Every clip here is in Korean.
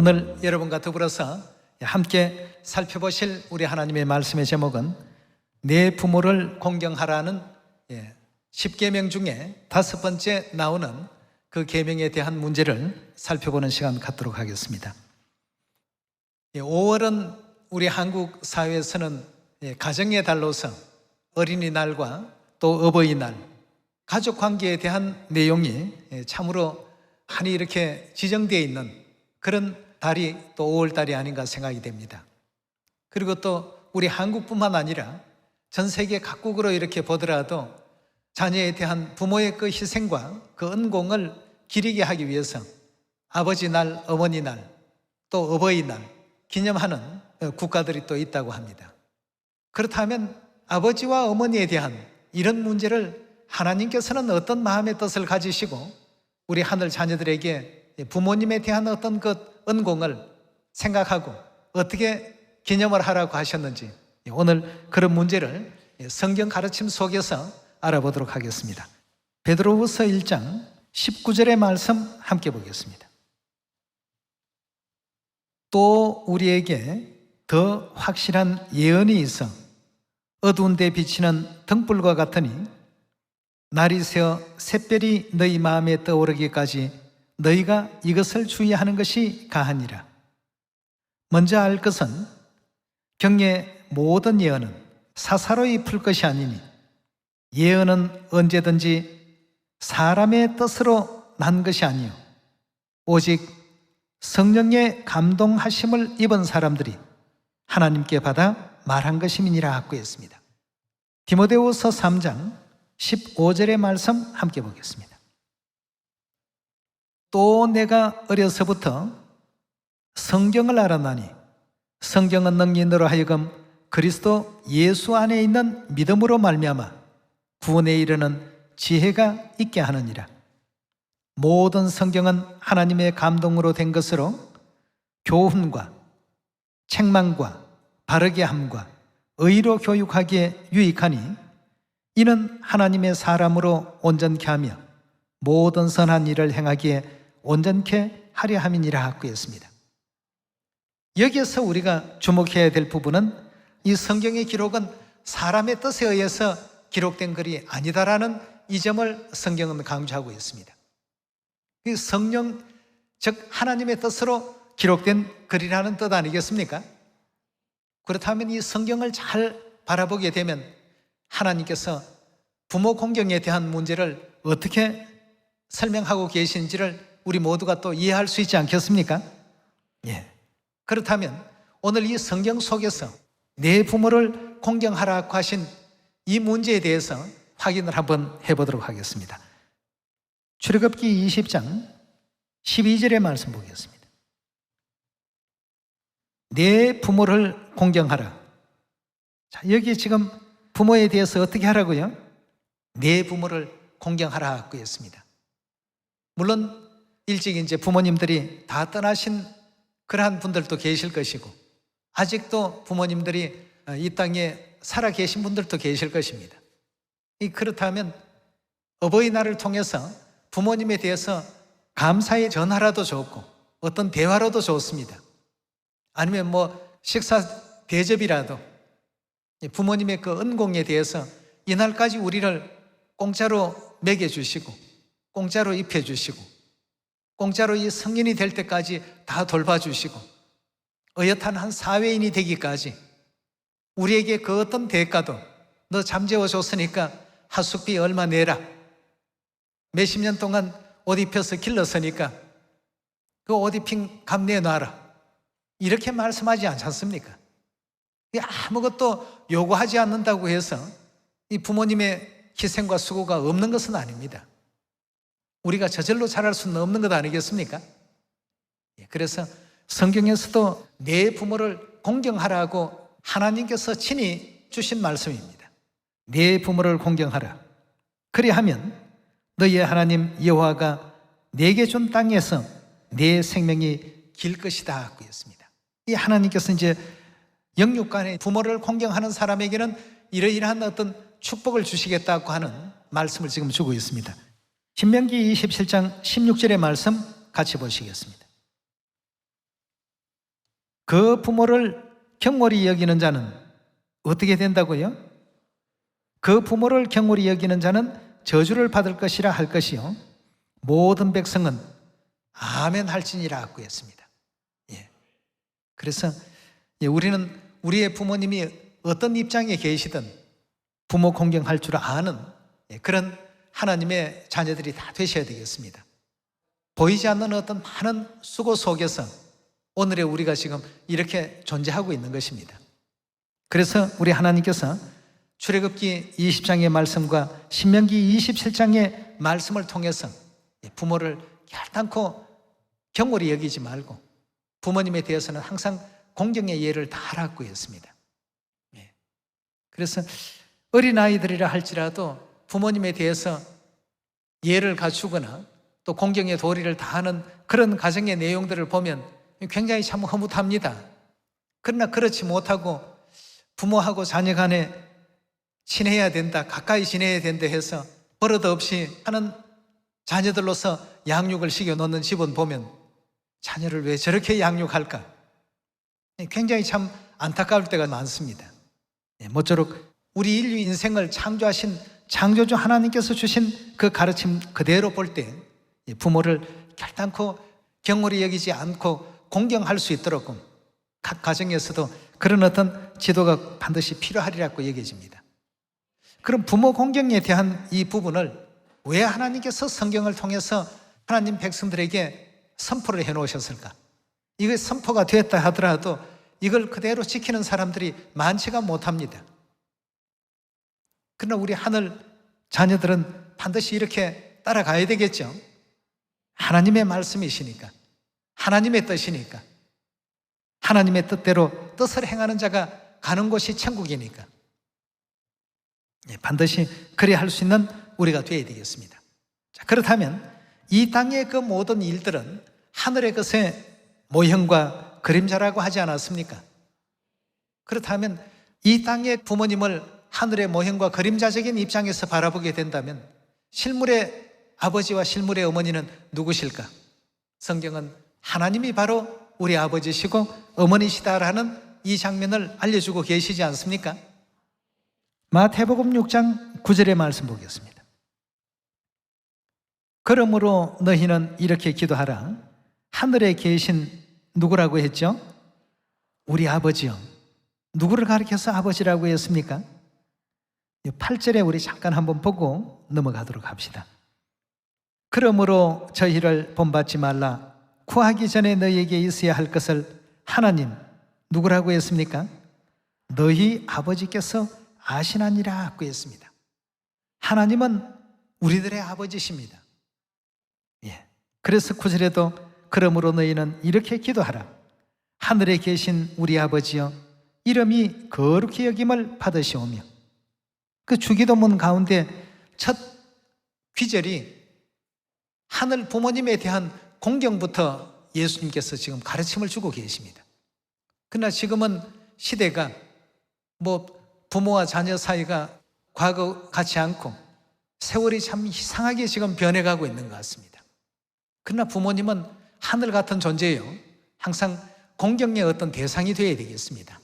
오늘 여러분과 더불어서 함께 살펴보실 우리 하나님의 말씀의 제목은 내 부모를 공경하라는 10계명 중에 5번째 나오는 그 계명에 대한 문제를 살펴보는 시간 갖도록 하겠습니다. 5월은 우리 한국 사회에서는 가정의 달로서 어린이날과 또 어버이날, 가족 관계에 대한 내용이 참으로 많이 이렇게 지정되어 있는 그런 달이 또 5월달이 아닌가 생각이 됩니다. 그리고 또 우리 한국뿐만 아니라 전 세계 각국으로 이렇게 보더라도 자녀에 대한 부모의 그 희생과 그恩공을 기리게 하기 위해서 아버지 날, 어머니 날, 또 어버이날 기념하는 국가들이 또 있다고 합니다. 그렇다면 아버지와 어머니에 대한 이런 문제를 하나님께서는 어떤 마음의 뜻을 가지시고 우리 하늘 자녀들에게 부모님에 대한 어떤 그恩공을 생각하고 어떻게 기념을 하라고 하셨는지 오늘 그런 문제를 성경 가르침 속에서 알아보도록 하겠습니다. 베드로후서 1장 19절의 말씀 함께 보겠습니다. 또 우리에게 더 확실한 예언이 있어 어두운 데 비치는 등불과 같으니 날이 새어 샛별이 너희 마음에 떠오르기까지 너희가 이것을 주의하는 것이 가하니라. 먼저 알 것은 경외 모든 예언은 사사로이 풀 것이 아니니 예언은 언제든지 사람의 뜻으로 난 것이 아니요 오직 성령의 감동하심을 입은 사람들이 하나님께 받아 말한 것임이니라 하고 했습니다. 디모데후서 3장 15절의 말씀 함께 보겠습니다. 또 내가 어려서부터 성경을 알았나니 성경은 능히 너로 하여금 그리스도 예수 안에 있는 믿음으로 말미암아 구원에 이르는 지혜가 있게 하느니라. 모든 성경은 하나님의 감동으로 된 것으로 교훈과 책망과 바르게 함과 의로 교육하기에 유익하니 이는 하나님의 사람으로 온전케 하며 모든 선한 일을 행하기에 온전케 하려 함이니라 하고 했습니다. 여기에서 우리가 주목해야 될 부분은 이 성경의 기록은 사람의 뜻에 의해서 기록된 글이 아니다라는 이 점을 성경은 강조하고 있습니다. 이 성령, 즉 하나님의 뜻으로 기록된 글이라는 뜻 아니겠습니까? 그렇다면 이 성경을 잘 바라보게 되면 하나님께서 부모 공경에 대한 문제를 어떻게 설명하고 계신지를 우리 모두가 또 이해할 수 있지 않겠습니까? 그렇다면 오늘 이 성경 속에서 내 부모를 공경하라고 하신 이 문제에 대해서 확인을 한번 해보도록 하겠습니다. 출애굽기 20장 12절의 말씀 보겠습니다. 내 부모를 공경하라. 자, 여기 지금 부모에 대해서 어떻게 하라고요? 내 부모를 공경하라고 했습니다. 물론 일찍 이제 부모님들이 다 떠나신 그러한 분들도 계실 것이고 아직도 부모님들이 이 땅에 살아 계신 분들도 계실 것입니다. 그렇다면 어버이날을 통해서 부모님에 대해서 감사의 전화라도 좋고 어떤 대화라도 좋습니다. 아니면 뭐 식사 대접이라도 부모님의 그恩공에 대해서 이날까지 우리를 공짜로 먹여주시고 공짜로 입혀주시고 공짜로 이 성인이 될 때까지 다 돌봐주시고 어엿한 한 사회인이 되기까지 우리에게 그 어떤 대가도 너 잠재워줬으니까 하숙비 얼마 내라, 몇십 년 동안 옷 입혀서 길렀으니까 그 옷 입힌 값 내놔라, 이렇게 말씀하지 않지 않습니까? 아무것도 요구하지 않는다고 해서 이 부모님의 희생과 수고가 없는 것은 아닙니다. 우리가 저절로 잘할 수는 없는 것 아니겠습니까? 그래서 성경에서도 내 부모를 공경하라고 하나님께서 친히 주신 말씀입니다. 내 부모를 공경하라. 그리하면 너희의 하나님 여호와가 내게 준 땅에서 내 생명이 길 것이다 하고 했습니다. 이 하나님께서 이제 영육간에 부모를 공경하는 사람에게는 이러이러한 어떤 축복을 주시겠다고 하는 말씀을 지금 주고 있습니다. 신명기 27장 16절의 말씀 같이 보시겠습니다. 그 부모를 경홀히 여기는 자는 어떻게 된다고요? 그 부모를 경홀히 여기는 자는 저주를 받을 것이라 할 것이요 모든 백성은 아멘 할지니라 하고 했습니다. 그래서 우리는 우리의 부모님이 어떤 입장에 계시든 부모 공경할 줄 아는 그런 하나님의 자녀들이 다 되셔야 되겠습니다. 보이지 않는 어떤 많은 수고 속에서 오늘의 우리가 지금 이렇게 존재하고 있는 것입니다. 그래서 우리 하나님께서 출애굽기 20장의 말씀과 신명기 27장의 말씀을 통해서 부모를 결단코 경홀히 여기지 말고 부모님에 대해서는 항상 공경의 예를 다 하라고 했습니다. 그래서 어린아이들이라 할지라도 부모님에 대해서 예를 갖추거나 또 공경의 도리를 다하는 그런 가정의 내용들을 보면 굉장히 참 허무합니다. 그러나 그렇지 못하고 부모하고 자녀 간에 친해야 된다, 가까이 지내야 된다 해서 버릇 없이 하는 자녀들로서 양육을 시켜놓는 집은 보면 자녀를 왜 저렇게 양육할까? 굉장히 참 안타까울 때가 많습니다. 모쪼록 우리 인류 인생을 창조하신 창조주 하나님께서 주신 그 가르침 그대로 볼 때 부모를 결단코 경홀히 여기지 않고 공경할 수 있도록 각 가정에서도 그런 어떤 지도가 반드시 필요하리라고 얘기해집니다. 그럼 부모 공경에 대한 이 부분을 왜 하나님께서 성경을 통해서 하나님 백성들에게 선포를 해놓으셨을까? 이게 선포가 되었다 하더라도 이걸 그대로 지키는 사람들이 많지가 못합니다. 그러나 우리 하늘 자녀들은 반드시 이렇게 따라가야 되겠죠. 하나님의 말씀이시니까, 하나님의 뜻이니까, 하나님의 뜻대로 뜻을 행하는 자가 가는 곳이 천국이니까 반드시 그래 할 수 있는 우리가 되어야 되겠습니다. 자, 그렇다면 이 땅의 그 모든 일들은 하늘의 것의 모형과 그림자라고 하지 않았습니까? 그렇다면 이 땅의 부모님을 하늘의 모형과 그림자적인 입장에서 바라보게 된다면 실물의 아버지와 실물의 어머니는 누구실까? 성경은 하나님이 바로 우리 아버지시고 어머니시다라는 이 장면을 알려주고 계시지 않습니까? 마태복음 6장 9절의 말씀 보겠습니다. 그러므로 너희는 이렇게 기도하라. 하늘에 계신 누구라고 했죠? 우리 아버지요. 누구를 가리켜서 아버지라고 했습니까? 8절에 우리 잠깐 한번 보고 넘어가도록 합시다. 그러므로 저희를 본받지 말라. 구하기 전에 너희에게 있어야 할 것을 하나님 누구라고 했습니까? 너희 아버지께서 아시나니라 하고 했습니다. 하나님은 우리들의 아버지십니다. 그래서 9절에도 그러므로 너희는 이렇게 기도하라. 하늘에 계신 우리 아버지여 이름이 거룩히 여김을 받으시오며 그 주기도문 가운데 첫 귀절이 하늘 부모님에 대한 공경부터 예수님께서 지금 가르침을 주고 계십니다. 그러나 지금은 시대가 부모와 자녀 사이가 과거 같지 않고 세월이 참 이상하게 지금 변해가고 있는 것 같습니다. 그러나 부모님은 하늘 같은 존재예요. 항상 공경의 어떤 대상이 되어야 되겠습니다.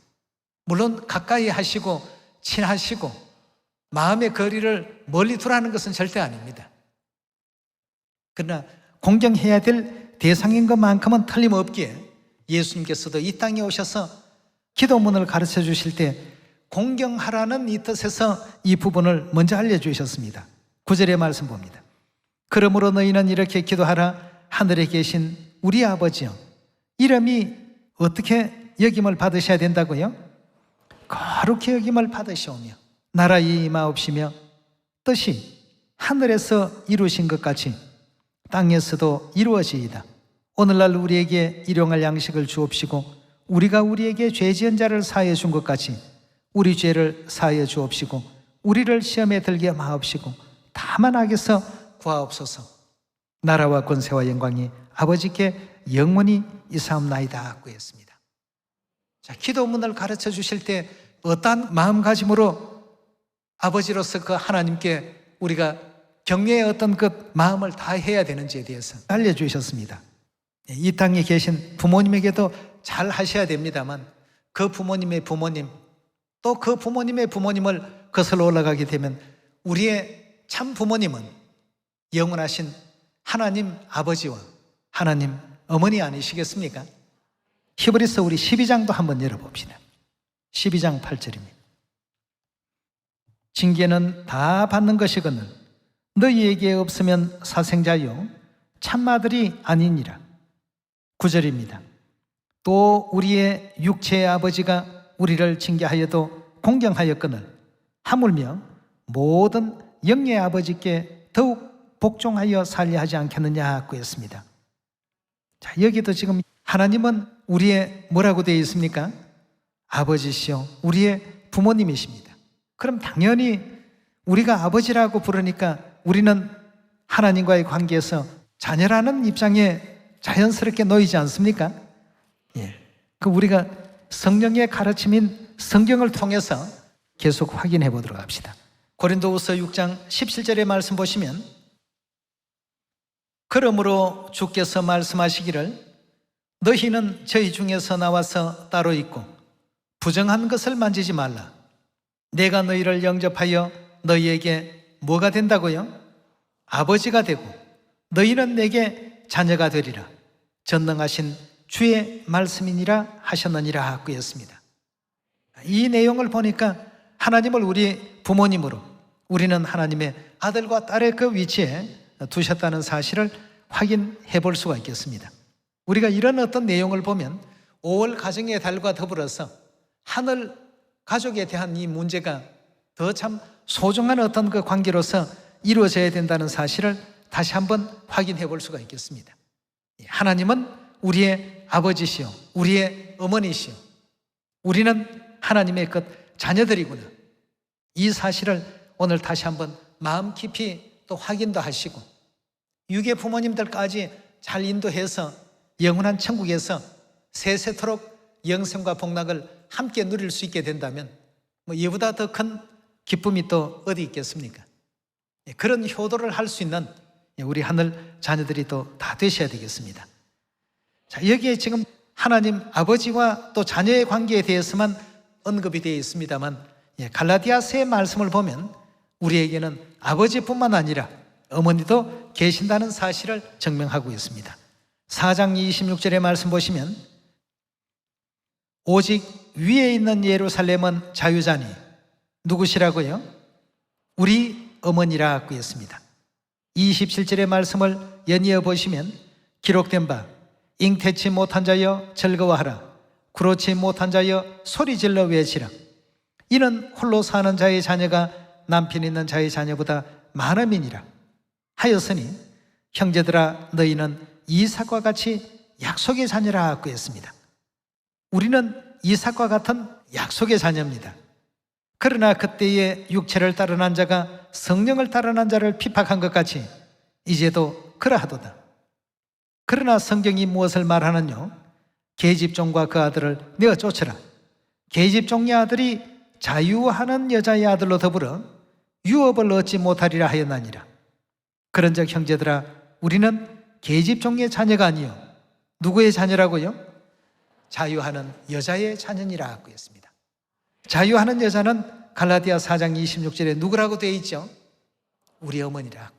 물론 가까이 하시고 친하시고 마음의 거리를 멀리 두라는 것은 절대 아닙니다. 그러나 공경해야 될 대상인 것만큼은 틀림없기에 예수님께서도 이 땅에 오셔서 기도문을 가르쳐 주실 때 공경하라는 이 뜻에서 이 부분을 먼저 알려주셨습니다. 9절의 말씀 봅니다. 그러므로 너희는 이렇게 기도하라. 하늘에 계신 우리 아버지여 이름이 어떻게 여김을 받으셔야 된다고요? 거룩히 여김을 받으시오며 나라의 임하옵시며 뜻이 하늘에서 이루신 것 같이 땅에서도 이루어지이다. 오늘날 우리에게 일용할 양식을 주옵시고 우리가 우리에게 죄 지은 자를 사하여 준 것 같이 우리 죄를 사하여 주옵시고 우리를 시험에 들게 마옵시고 다만 악에서 구하옵소서. 나라와 권세와 영광이 아버지께 영원히 이사옵나이다 하고 했습니다. 자, 기도문을 가르쳐 주실 때 어떠한 마음가짐으로 아버지로서 그 하나님께 우리가 격려의 어떤 그 마음을 다해야 되는지에 대해서 알려주셨습니다. 이 땅에 계신 부모님에게도 잘 하셔야 됩니다만 그 부모님의 부모님 또 그 부모님의 부모님을 거슬러 올라가게 되면 우리의 참 부모님은 영원하신 하나님 아버지와 하나님 어머니 아니시겠습니까? 히브리서 우리 12장도 한번 열어봅시다. 12장 8절입니다. 징계는 다 받는 것이거늘 너희에게 없으면 사생자요 참마들이 아니니라. 9절입니다. 또 우리의 육체의 아버지가 우리를 징계하여도 공경하였거늘 하물며 모든 영의 아버지께 더욱 복종하여 살려 하지 않겠느냐 구했습니다. 자, 여기도 지금 하나님은 우리의 뭐라고 되어 있습니까? 아버지시요 우리의 부모님이십니다. 그럼 당연히 우리가 아버지라고 부르니까 우리는 하나님과의 관계에서 자녀라는 입장에 자연스럽게 놓이지 않습니까? 예. 그 우리가 성령의 가르침인 성경을 통해서 계속 확인해 보도록 합시다. 고린도후서 6장 17절의 말씀 보시면 그러므로 주께서 말씀하시기를 너희는 저희 중에서 나와서 따로 있고 부정한 것을 만지지 말라. 내가 너희를 영접하여 너희에게 뭐가 된다고요? 아버지가 되고 너희는 내게 자녀가 되리라. 전능하신 주의 말씀이니라 하셨느니라 하였습니다. 이 내용을 보니까 하나님을 우리 부모님으로 우리는 하나님의 아들과 딸의 그 위치에 두셨다는 사실을 확인해 볼 수가 있겠습니다. 우리가 이런 어떤 내용을 보면 5월 가정의 달과 더불어서 하늘 가족에 대한 이 문제가 더 참 소중한 어떤 그 관계로서 이루어져야 된다는 사실을 다시 한번 확인해 볼 수가 있겠습니다. 하나님은 우리의 아버지시요 우리의 어머니시요 우리는 하나님의 그 자녀들이구나. 이 사실을 오늘 다시 한번 마음 깊이 또 확인도 하시고 육의 부모님들까지 잘 인도해서 영원한 천국에서 세세토록 영생과 복락을 함께 누릴 수 있게 된다면 뭐 이보다 더 큰 기쁨이 또 어디 있겠습니까? 그런 효도를 할 수 있는 우리 하늘 자녀들이 또 다 되셔야 되겠습니다. 자, 여기에 지금 하나님 아버지와 또 자녀의 관계에 대해서만 언급이 되어 있습니다만 갈라디아서의 말씀을 보면 우리에게는 아버지뿐만 아니라 어머니도 계신다는 사실을 증명하고 있습니다. 4장 26절의 말씀 보시면 오직 위에 있는 예루살렘은 자유자니 누구시라고요? 우리 어머니라 하였습니다. 27절의 말씀을 연이어 보시면 기록된 바 잉태치 못한 자여 즐거워하라 그렇지 못한 자여 소리질러 외치라 이는 홀로 사는 자의 자녀가 남편 있는 자의 자녀보다 많음이니라 하였으니 형제들아 너희는 이삭과 같이 약속의 자녀라 하고 했습니다. 우리는 이삭과 같은 약속의 자녀입니다. 그러나 그때의 육체를 따르는 자가 성령을 따르는 자를 핍박한 것 같이 이제도 그러하도다. 그러나 성경이 무엇을 말하느뇨? 계집종과 그 아들을 내어 쫓으라. 계집종의 아들이 자유하는 여자의 아들로 더불어 유업을 얻지 못하리라 하였나니라. 그런즉 형제들아 우리는 계집종의 자녀가 아니요 누구의 자녀라고요? 자유하는 여자의 자녀니라 하고 했습니다. 자유하는 여자는 갈라디아 4장 26절에 누구라고 되어 있죠? 우리 어머니라 하고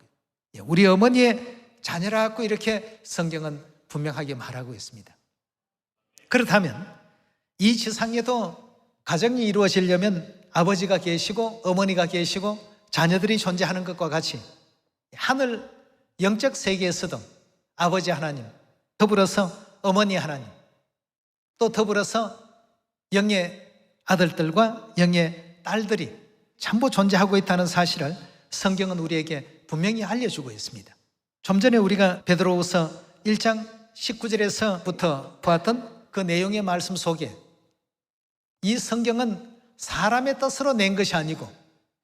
우리 어머니의 자녀라 하고 이렇게 성경은 분명하게 말하고 있습니다. 그렇다면 이 지상에도 가정이 이루어지려면 아버지가 계시고 어머니가 계시고 자녀들이 존재하는 것과 같이 하늘 영적 세계에서도 아버지 하나님 더불어서 어머니 하나님 또 더불어서 영의 아들들과 영의 딸들이 전부 존재하고 있다는 사실을 성경은 우리에게 분명히 알려주고 있습니다. 좀 전에 우리가 베드로후서 1장 19절에서부터 보았던 그 내용의 말씀 속에 이 성경은 사람의 뜻으로 낸 것이 아니고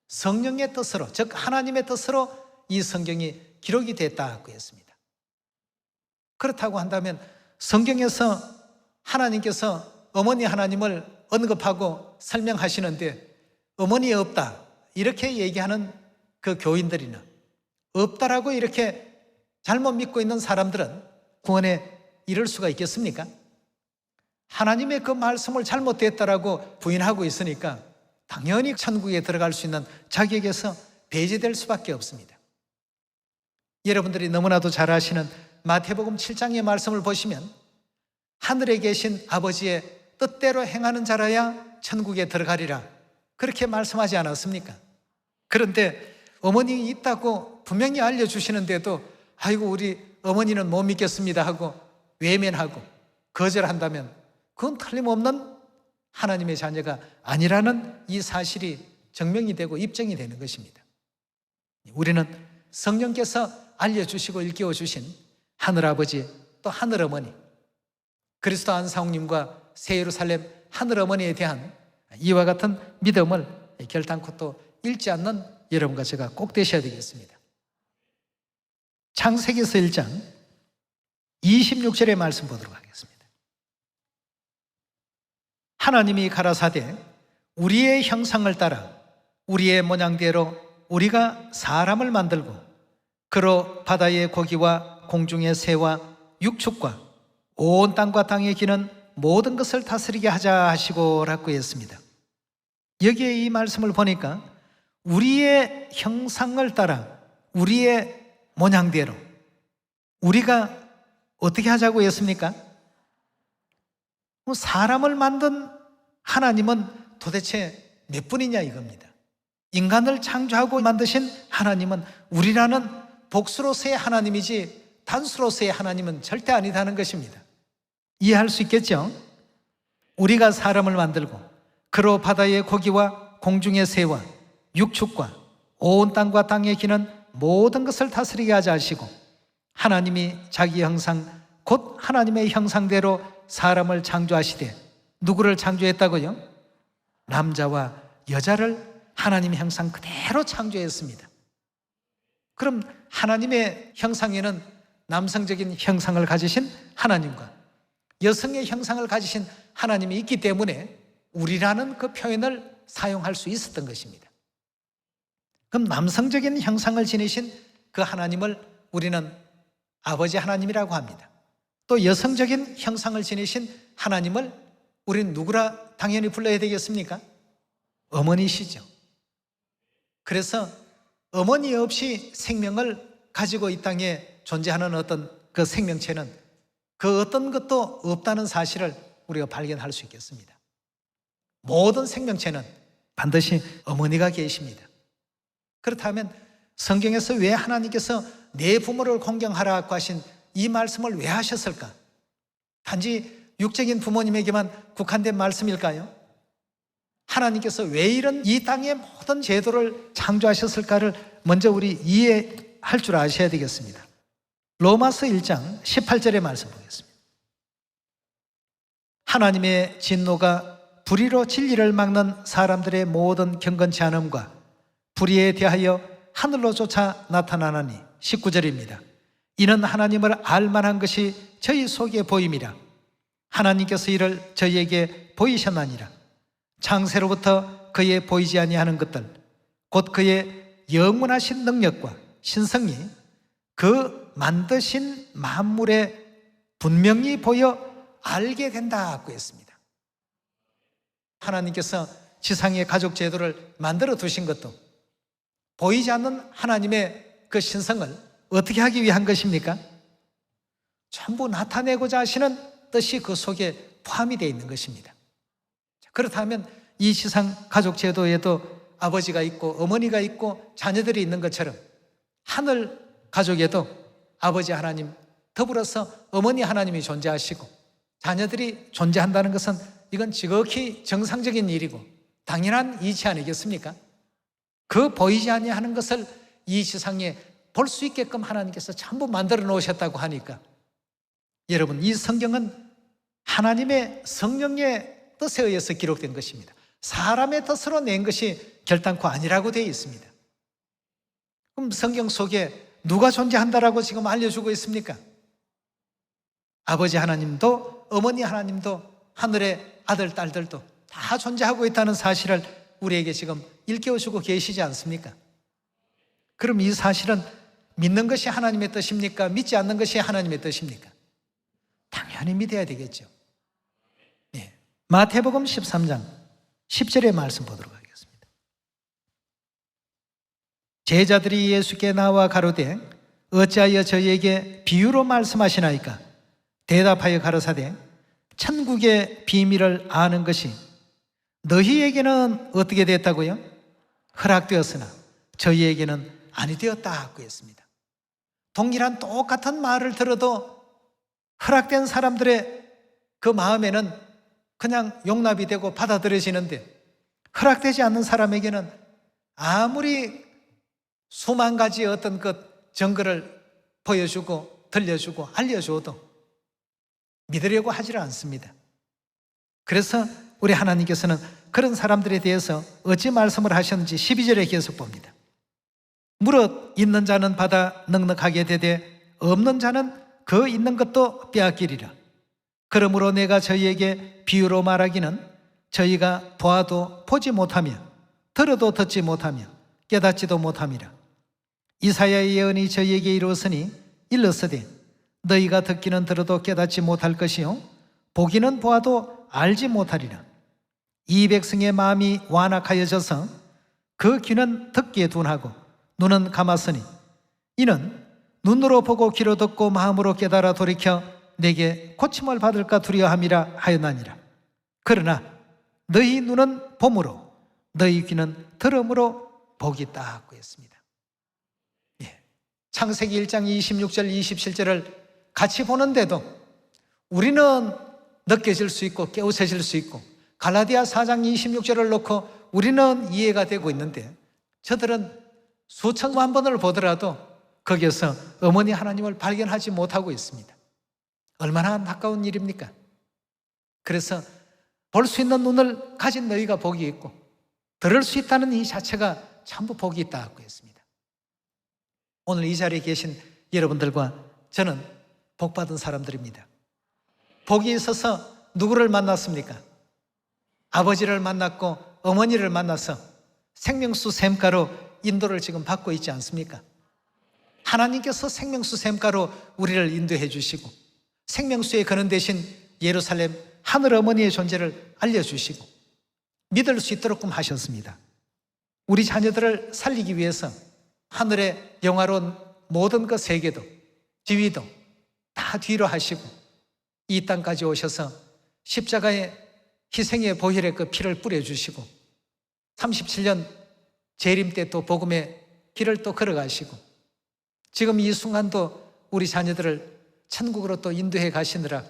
성령의 뜻으로 즉 하나님의 뜻으로 이 성경이 기록이 됐다고 했습니다. 그렇다고 한다면 성경에서 하나님께서 어머니 하나님을 언급하고 설명하시는데 어머니 없다 이렇게 얘기하는 그 교인들이나 없다라고 이렇게 잘못 믿고 있는 사람들은 구원에 이를 수가 있겠습니까? 하나님의 그 말씀을 잘못됐다라고 부인하고 있으니까 당연히 천국에 들어갈 수 있는 자격에서 배제될 수밖에 없습니다. 여러분들이 너무나도 잘 아시는 마태복음 7장의 말씀을 보시면 하늘에 계신 아버지의 뜻대로 행하는 자라야 천국에 들어가리라, 그렇게 말씀하지 않았습니까? 그런데 어머니 있다고 분명히 알려주시는데도 아이고 우리 어머니는 못 믿겠습니다 하고 외면하고 거절한다면 그건 틀림없는 하나님의 자녀가 아니라는 이 사실이 증명이 되고 입증이 되는 것입니다. 우리는 성령께서 알려주시고 일깨워주신 하늘아버지 또 하늘어머니, 그리스도 안사홍님과 새예루살렘 하늘어머니에 대한 이와 같은 믿음을 결단코 또 잃지 않는 여러분과 제가 꼭 되셔야 되겠습니다. 창세기서 1장 26절의 말씀 보도록 하겠습니다. 하나님이 가라사대 우리의 형상을 따라 우리의 모양대로 우리가 사람을 만들고 그로 바다의 고기와 공중의 새와 육축과 온 땅과 땅에 기는 모든 것을 다스리게 하자 하시고 라고 했습니다. 여기에 이 말씀을 보니까 우리의 형상을 따라 우리의 모양대로 우리가 어떻게 하자고 했습니까? 사람을 만든 하나님은 도대체 몇 분이냐 이겁니다. 인간을 창조하고 만드신 하나님은 우리라는 복수로서의 하나님이지 단수로서의 하나님은 절대 아니다는 것입니다. 이해할 수 있겠죠? 우리가 사람을 만들고 그로 바다의 고기와 공중의 새와 육축과 온 땅과 땅에 기는 모든 것을 다스리게 하자 하시고 하나님이 자기 형상 곧 하나님의 형상대로 사람을 창조하시되 누구를 창조했다고요? 남자와 여자를 하나님의 형상 그대로 창조했습니다. 그럼 하나님의 형상에는 남성적인 형상을 가지신 하나님과 여성의 형상을 가지신 하나님이 있기 때문에 우리라는 그 표현을 사용할 수 있었던 것입니다. 그럼 남성적인 형상을 지니신 그 하나님을 우리는 아버지 하나님이라고 합니다. 또 여성적인 형상을 지니신 하나님을 우리는 누구라 당연히 불러야 되겠습니까? 어머니시죠. 그래서 어머니 없이 생명을 가지고 이 땅에 존재하는 어떤 그 생명체는 그 어떤 것도 없다는 사실을 우리가 발견할 수 있겠습니다. 모든 생명체는 반드시 어머니가 계십니다. 그렇다면 성경에서 왜 하나님께서 내 부모를 공경하라고 하신 이 말씀을 왜 하셨을까? 단지 육적인 부모님에게만 국한된 말씀일까요? 하나님께서 왜 이런 이 땅의 모든 제도를 창조하셨을까를 먼저 우리 이해할 줄 아셔야 되겠습니다. 로마서 1장 18절의 말씀 보겠습니다. 하나님의 진노가 불의로 진리를 막는 사람들의 모든 경건치 않음과 불의에 대하여 하늘로조차 나타나나니 19절입니다. 이는 하나님을 알만한 것이 저희 속에 보임이라. 하나님께서 이를 저희에게 보이셨나니라. 창세로부터 그의 보이지 아니하는 것들 곧 그의 영원하신 능력과 신성이 그 만드신 만물에 분명히 보여 알게 된다고 했습니다. 하나님께서 지상의 가족 제도를 만들어 두신 것도 보이지 않는 하나님의 그 신성을 어떻게 하기 위한 것입니까? 전부 나타내고자 하시는 뜻이 그 속에 포함이 되어 있는 것입니다. 그렇다면 이 지상 가족 제도에도 아버지가 있고 어머니가 있고 자녀들이 있는 것처럼 하늘 가족에도 아버지 하나님 더불어서 어머니 하나님이 존재하시고 자녀들이 존재한다는 것은 이건 지극히 정상적인 일이고 당연한 이치 아니겠습니까? 그 보이지 아니하는 것을 이 지상에 볼 수 있게끔 하나님께서 전부 만들어 놓으셨다고 하니까 여러분, 이 성경은 하나님의 성령의 뜻에 의해서 기록된 것입니다. 사람의 뜻으로 낸 것이 결단코 아니라고 되어 있습니다. 그럼 성경 속에 누가 존재한다라고 지금 알려주고 있습니까? 아버지 하나님도 어머니 하나님도 하늘의 아들, 딸들도 다 존재하고 있다는 사실을 우리에게 지금 일깨워주고 계시지 않습니까? 그럼 이 사실은 믿는 것이 하나님의 뜻입니까? 믿지 않는 것이 하나님의 뜻입니까? 당연히 믿어야 되겠죠. 마태복음 13장 10절의 말씀 보도록 하겠습니다. 제자들이 예수께 나와 가로되 어찌하여 저희에게 비유로 말씀하시나이까? 대답하여 가로사대 천국의 비밀을 아는 것이 너희에게는 어떻게 됐다고요? 허락되었으나 저희에게는 아니 되었다 하고 했습니다. 동일한 똑같은 말을 들어도 허락된 사람들의 그 마음에는 그냥 용납이 되고 받아들여지는데, 허락되지 않는 사람에게는 아무리 수만 가지 어떤 것 증거를 보여주고 들려주고 알려줘도 믿으려고 하지를 않습니다. 그래서 우리 하나님께서는 그런 사람들에 대해서 어찌 말씀을 하셨는지 12절에 계속 봅니다. 무릇 있는 자는 받아 넉넉하게 되되 없는 자는 그 있는 것도 빼앗기리라. 그러므로 내가 저희에게 비유로 말하기는 저희가 보아도 보지 못하며 들어도 듣지 못하며 깨닫지도 못함이라. 이사야의 예언이 저희에게 이루었으니 일렀으되 너희가 듣기는 들어도 깨닫지 못할 것이요 보기는 보아도 알지 못하리라. 이 백성의 마음이 완악하여져서 그 귀는 듣기에 둔하고 눈은 감았으니 이는 눈으로 보고 귀로 듣고 마음으로 깨달아 돌이켜 내게 고침을 받을까 두려워함이라 하였나니라. 그러나 너희 눈은 봄으로 너희 귀는 들음으로 복이 있다 하고 했습니다. 창세기 1장 26절 27절을 같이 보는데도 우리는 느껴질 수 있고 깨우쳐질 수 있고, 갈라디아 4장 26절을 놓고 우리는 이해가 되고 있는데 저들은 수천만 번을 보더라도 거기에서 어머니 하나님을 발견하지 못하고 있습니다. 얼마나 안타까운 일입니까? 그래서 볼 수 있는 눈을 가진 너희가 복이 있고 들을 수 있다는 이 자체가 전부 복이 있다고 했습니다. 오늘 이 자리에 계신 여러분들과 저는 복받은 사람들입니다. 복이 있어서 누구를 만났습니까? 아버지를 만났고 어머니를 만나서 생명수 샘가로 인도를 지금 받고 있지 않습니까? 하나님께서 생명수 샘가로 우리를 인도해 주시고 생명수의 근원 대신 예루살렘 하늘 어머니의 존재를 알려주시고 믿을 수 있도록 하셨습니다. 우리 자녀들을 살리기 위해서 하늘의 영화로운 모든 그 세계도 지위도 다 뒤로 하시고 이 땅까지 오셔서 십자가의 희생의 보혈의 그 피를 뿌려주시고 37년 재림 때 또 복음의 길을 또 걸어가시고 지금 이 순간도 우리 자녀들을 천국으로 또 인도해 가시느라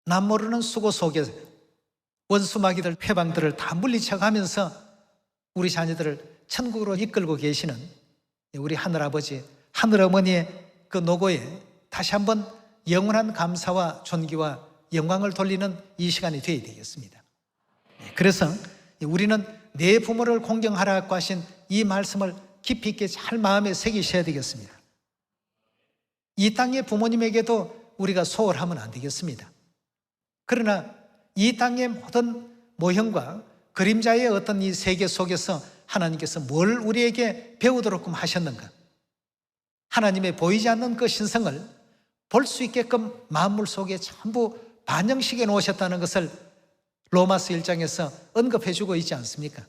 남 모르는 수고 속에 원수마귀들 회방들을 다 물리쳐 가면서 우리 자녀들을 천국으로 이끌고 계시는 우리 하늘아버지 하늘어머니의 그 노고에 다시 한번 영원한 감사와 존귀와 영광을 돌리는 이 시간이 되어야 되겠습니다. 그래서 우리는 내 부모를 공경하라고 하신 이 말씀을 깊이 있게 잘 마음에 새기셔야 되겠습니다. 이 땅의 부모님에게도 우리가 소홀하면 안 되겠습니다. 그러나 이 땅의 모든 모형과 그림자의 어떤 이 세계 속에서 하나님께서 뭘 우리에게 배우도록 하셨는가? 하나님의 보이지 않는 그 신성을 볼 수 있게끔 만물 속에 전부 반영시켜 놓으셨다는 것을 로마서 1장에서 언급해주고 있지 않습니까?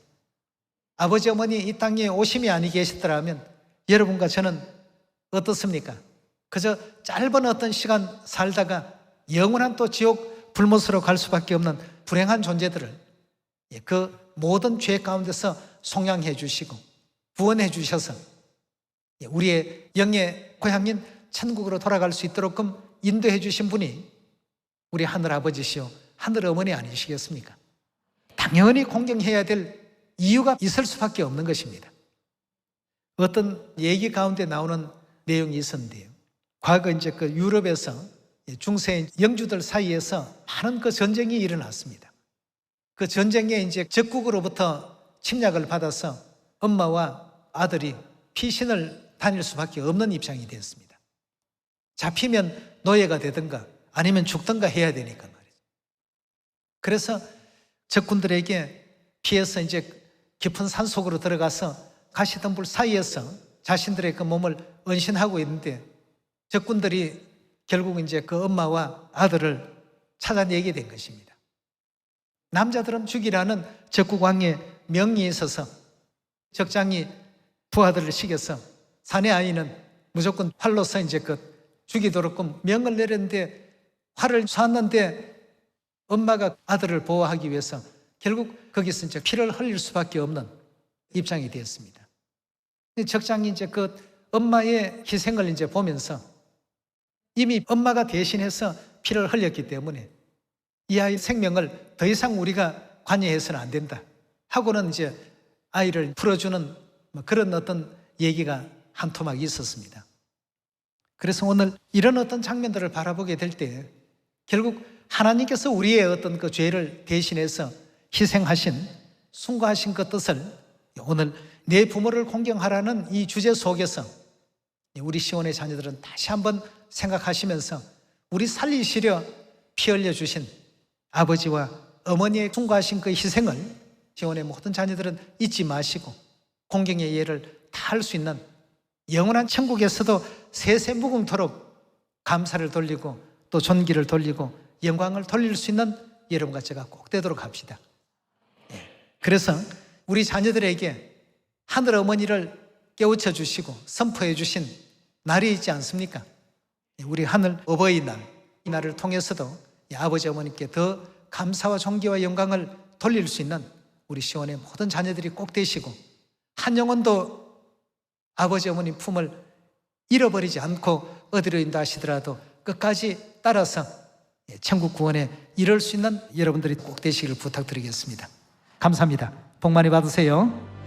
아버지 어머니 이 땅에 오심이 아니 계시더라면 여러분과 저는 어떻습니까? 그저 짧은 어떤 시간 살다가 영원한 또 지옥 불못으로 갈 수밖에 없는 불행한 존재들을 그 모든 죄 가운데서 속량해 주시고 구원해 주셔서 우리의 영의 고향인 천국으로 돌아갈 수 있도록 인도해 주신 분이 우리 하늘 아버지시오 하늘 어머니 아니시겠습니까? 당연히 공경해야 될 이유가 있을 수밖에 없는 것입니다. 어떤 얘기 가운데 나오는 내용이 있었는데요. 과거 이제 그 유럽에서 중세 영주들 사이에서 많은 그 전쟁이 일어났습니다. 그 전쟁에 이제 적국으로부터 침략을 받아서 엄마와 아들이 피신을 다닐 수밖에 없는 입장이 되었습니다. 잡히면 노예가 되든가 아니면 죽든가 해야 되니까 말이죠. 그래서 적군들에게 피해서 이제 깊은 산속으로 들어가서 가시덤불 사이에서 자신들의 그 몸을 은신하고 있는데 적군들이 결국 이제 그 엄마와 아들을 찾아내게 된 것입니다. 남자들은 죽이라는 적국왕의 명이 있어서 적장이 부하들을 시켜서 사내 아이는 무조건 활로서 이제 죽이도록 명을 내렸는데, 활을 쐈는데 엄마가 아들을 보호하기 위해서 결국 거기서 이제 피를 흘릴 수밖에 없는 입장이 되었습니다. 적장이 이제 엄마의 희생을 이제 보면서 이미 엄마가 대신해서 피를 흘렸기 때문에 이 아이 생명을 더 이상 우리가 관여해서는 안 된다 하고는 이제 아이를 풀어주는 그런 어떤 얘기가 한 토막이 있었습니다. 그래서 오늘 이런 어떤 장면들을 바라보게 될 때 결국 하나님께서 우리의 어떤 그 죄를 대신해서 희생하신, 순과하신 그 뜻을 오늘 내 부모를 공경하라는 이 주제 속에서 우리 시온의 자녀들은 다시 한번 생각하시면서 우리 살리시려 피 흘려주신 아버지와 어머니의 순과하신 그 희생을 시온의 모든 자녀들은 잊지 마시고 공경의 예를 다 할 수 있는 영원한 천국에서도 세세무궁토록 감사를 돌리고 또 존귀를 돌리고 영광을 돌릴 수 있는 여러분과 제가 꼭 되도록 합시다. 그래서 우리 자녀들에게 하늘 어머니를 깨우쳐 주시고 선포해 주신 날이 있지 않습니까? 우리 하늘 어버이날, 이 날을 통해서도 아버지 어머니께 더 감사와 존귀와 영광을 돌릴 수 있는 우리 시온의 모든 자녀들이 꼭 되시고 한 영혼도 아버지 어머니 품을 잃어버리지 않고 어디로 인도하시더라도 끝까지 따라서 천국 구원에 이룰 수 있는 여러분들이 꼭 되시기를 부탁드리겠습니다. 감사합니다. 복 많이 받으세요.